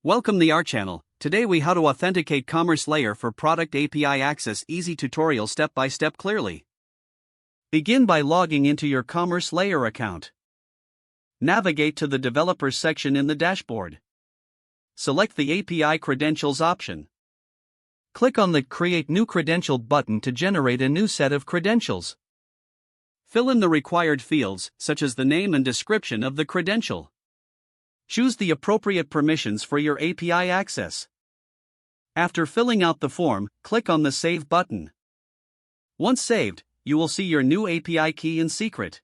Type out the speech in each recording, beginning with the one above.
Welcome to our channel. Today we how to authenticate commerce layer for product API access. Easy tutorial step by step clearly. Begin by logging into your commerce layer account. Navigate to the developers section in the dashboard. Select the API credentials option. Click on the Create New Credential button to generate a new set of credentials. Fill in the required fields, such as the name and description of the credential. Choose the appropriate permissions for your API access. After filling out the form, click on the Save button. Once saved, you will see your new API key and secret.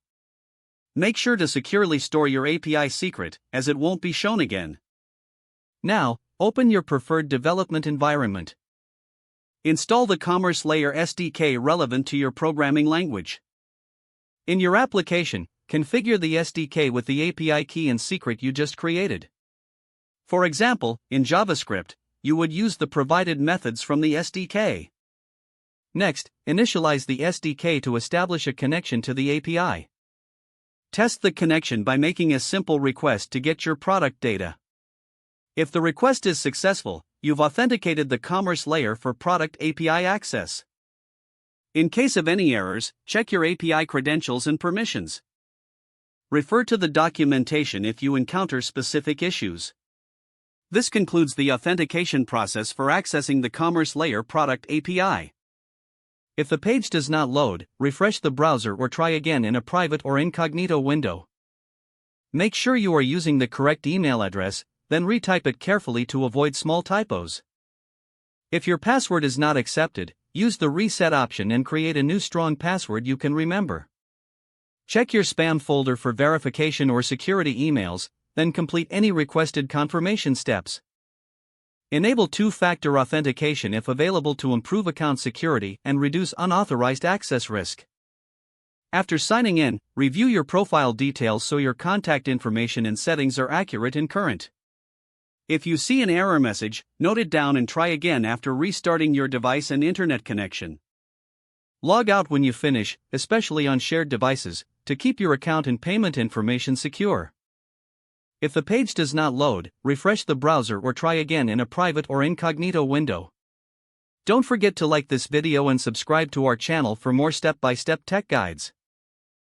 Make sure to securely store your API secret, as it won't be shown again. Now, open your preferred development environment. Install the Commerce Layer SDK relevant to your programming language. In your application, configure the SDK with the API key and secret you just created. For example, in JavaScript, you would use the provided methods from the SDK. Next, initialize the SDK to establish a connection to the API. Test the connection by making a simple request to get your product data. If the request is successful, you've authenticated the commerce layer for product API access. In case of any errors, check your API credentials and permissions. Refer to the documentation if you encounter specific issues. This concludes the authentication process for accessing the Commerce Layer product API. If the page does not load, refresh the browser or try again in a private or incognito window. Make sure you are using the correct email address, then retype it carefully to avoid small typos. If your password is not accepted, use the reset option and create a new strong password you can remember. Check your spam folder for verification or security emails, then complete any requested confirmation steps. Enable two-factor authentication if available to improve account security and reduce unauthorized access risk. After signing in, review your profile details so your contact information and settings are accurate and current. If you see an error message, note it down and try again after restarting your device and internet connection. Log out when you finish, especially on shared devices, to keep your account and payment information secure. If the page does not load, refresh the browser or try again in a private or incognito window. Don't forget to like this video and subscribe to our channel for more step-by-step tech guides.